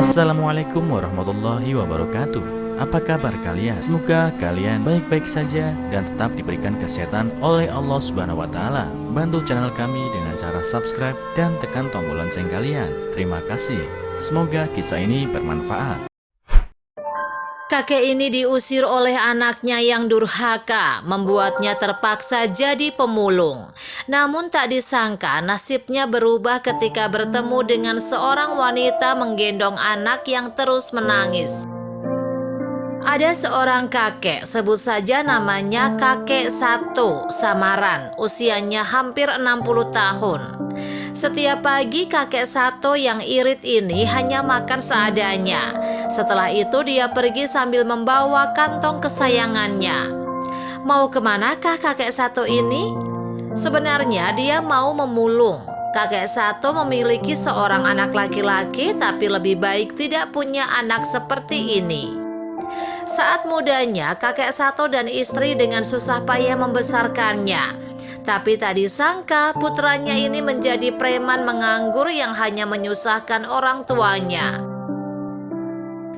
Assalamualaikum warahmatullahi wabarakatuh. Apa kabar kalian? Semoga kalian baik-baik saja dan tetap diberikan kesehatan oleh Allah Subhanahu wa Ta'ala. Bantu channel kami dengan cara subscribe dan tekan tombol lonceng kalian. Terima kasih. Semoga kisah ini bermanfaat. Kakek ini diusir oleh anaknya yang durhaka, membuatnya terpaksa jadi pemulung. Namun tak disangka nasibnya berubah ketika bertemu dengan seorang wanita menggendong anak yang terus menangis. Ada seorang kakek, sebut saja namanya Kakek Sato, samaran, usianya hampir 60 tahun. Setiap pagi kakek Sato yang irit ini hanya makan seadanya. Setelah itu dia pergi sambil membawa kantong kesayangannya. Mau kemanakah kakek Sato ini? Sebenarnya dia mau memulung. Kakek Sato memiliki seorang anak laki-laki, tapi lebih baik tidak punya anak seperti ini. Saat mudanya, kakek Sato dan istri dengan susah payah membesarkannya. Tapi tak disangka putranya ini menjadi preman menganggur yang hanya menyusahkan orang tuanya.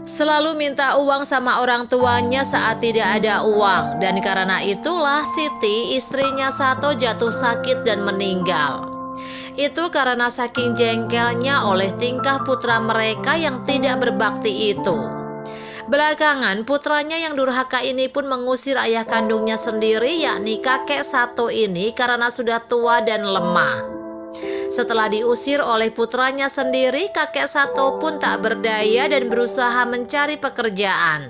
Selalu minta uang sama orang tuanya saat tidak ada uang, dan karena itulah Siti, istrinya Sato, jatuh sakit dan meninggal. Itu karena saking jengkelnya oleh tingkah putra mereka yang tidak berbakti itu. Belakangan putranya yang durhaka ini pun mengusir ayah kandungnya sendiri, yakni kakek Sato ini, karena sudah tua dan lemah. Setelah diusir oleh putranya sendiri, kakek Sato pun tak berdaya dan berusaha mencari pekerjaan.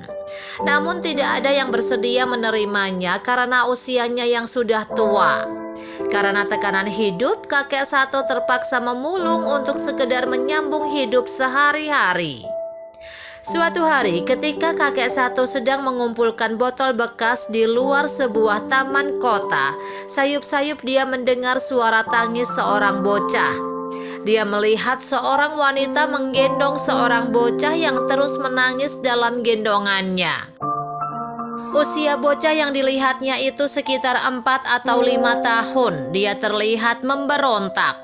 Namun tidak ada yang bersedia menerimanya karena usianya yang sudah tua. Karena tekanan hidup, kakek Sato terpaksa memulung untuk sekedar menyambung hidup sehari-hari. Suatu hari ketika kakek Sato sedang mengumpulkan botol bekas di luar sebuah taman kota, sayup-sayup dia mendengar suara tangis seorang bocah. Dia melihat seorang wanita menggendong seorang bocah yang terus menangis dalam gendongannya. Usia bocah yang dilihatnya itu sekitar 4 atau 5 tahun. Dia terlihat memberontak.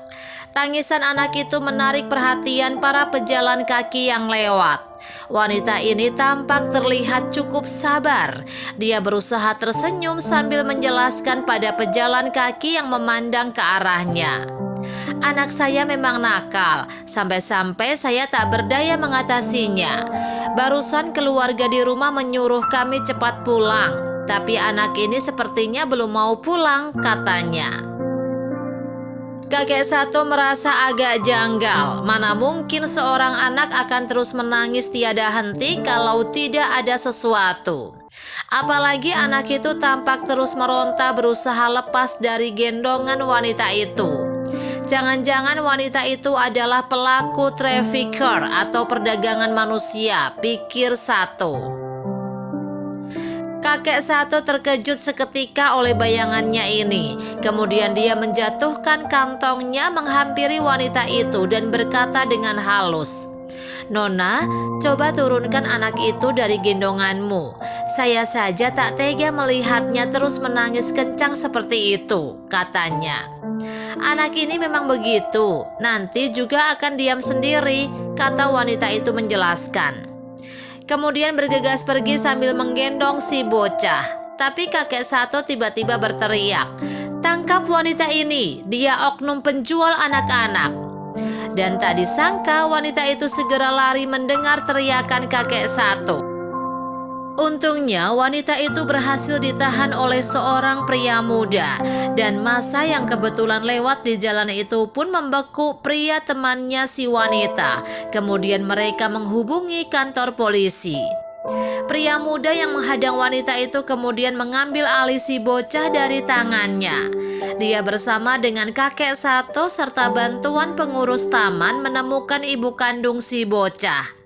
Tangisan anak itu menarik perhatian para pejalan kaki yang lewat. Wanita ini tampak terlihat cukup sabar. Dia berusaha tersenyum sambil menjelaskan pada pejalan kaki yang memandang ke arahnya. Anak saya memang nakal, sampai-sampai saya tak berdaya mengatasinya. Barusan keluarga di rumah menyuruh kami cepat pulang, tapi anak ini sepertinya belum mau pulang, katanya. Kakek Sato merasa agak janggal. Mana mungkin seorang anak akan terus menangis tiada henti kalau tidak ada sesuatu. Apalagi anak itu tampak terus meronta berusaha lepas dari gendongan wanita itu. Jangan-jangan wanita itu adalah pelaku trafficker atau perdagangan manusia, pikir Sato. Kakek Sato terkejut seketika oleh bayangannya ini. Kemudian dia menjatuhkan kantongnya menghampiri wanita itu dan berkata dengan halus, "Nona, coba turunkan anak itu dari gendonganmu. Saya saja tak tega melihatnya terus menangis kencang seperti itu," katanya. "Anak ini memang begitu, nanti juga akan diam sendiri," kata wanita itu menjelaskan. Kemudian bergegas pergi sambil menggendong si bocah. Tapi kakek Sato tiba-tiba berteriak, "Tangkap wanita ini, dia oknum penjual anak-anak." Dan tak disangka wanita itu segera lari mendengar teriakan kakek Sato. Untungnya wanita itu berhasil ditahan oleh seorang pria muda, dan masa yang kebetulan lewat di jalan itu pun membekuk pria temannya si wanita. Kemudian mereka menghubungi kantor polisi. Pria muda yang menghadang wanita itu kemudian mengambil alih si bocah dari tangannya. Dia bersama dengan kakek Sato serta bantuan pengurus taman menemukan ibu kandung si bocah.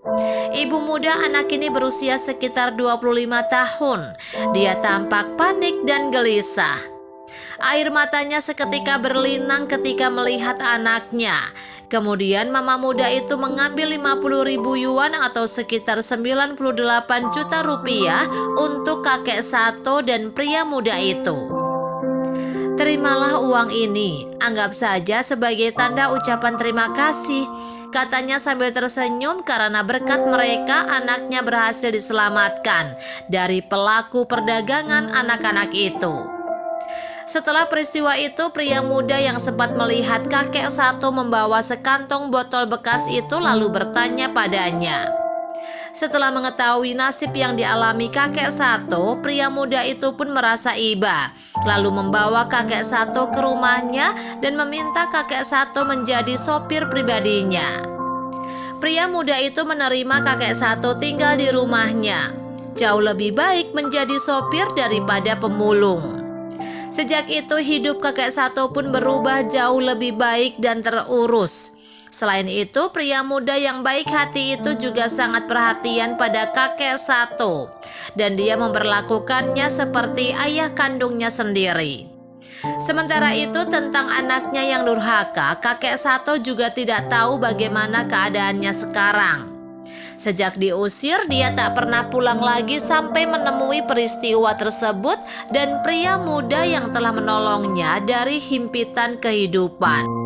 Ibu muda anak ini berusia sekitar 25 tahun. Dia tampak panik dan gelisah. Air matanya seketika berlinang ketika melihat anaknya. Kemudian mama muda itu mengambil 50.000 yuan atau sekitar 98 juta rupiah untuk kakek Sato dan pria muda itu. Terimalah uang ini, anggap saja sebagai tanda ucapan terima kasih, katanya sambil tersenyum karena berkat mereka anaknya berhasil diselamatkan dari pelaku perdagangan anak-anak itu. Setelah peristiwa itu, pria muda yang sempat melihat kakek satu membawa sekantong botol bekas itu lalu bertanya padanya. Setelah mengetahui nasib yang dialami kakek satu, pria muda itu pun merasa iba, lalu membawa kakek satu ke rumahnya dan meminta kakek satu menjadi sopir pribadinya. Pria muda itu menerima kakek satu tinggal di rumahnya. Jauh lebih baik menjadi sopir daripada pemulung. Sejak itu hidup kakek satu pun berubah jauh lebih baik dan terurus. Selain itu, pria muda yang baik hati itu juga sangat perhatian pada kakek satu, dan dia memperlakukannya seperti ayah kandungnya sendiri. Sementara itu, tentang anaknya yang durhaka, kakek satu juga tidak tahu bagaimana keadaannya sekarang. Sejak diusir, dia tak pernah pulang lagi sampai menemui peristiwa tersebut dan pria muda yang telah menolongnya dari himpitan kehidupan.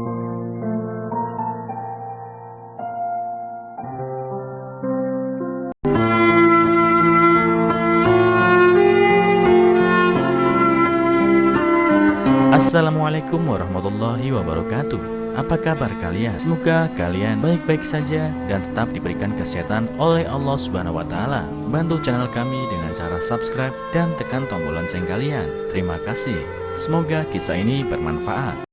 Assalamualaikum warahmatullahi wabarakatuh. Apa kabar kalian? Semoga kalian baik-baik saja dan tetap diberikan kesehatan oleh Allah Subhanahu wa taala. Bantu channel kami dengan cara subscribe dan tekan tombol lonceng kalian. Terima kasih. Semoga kisah ini bermanfaat.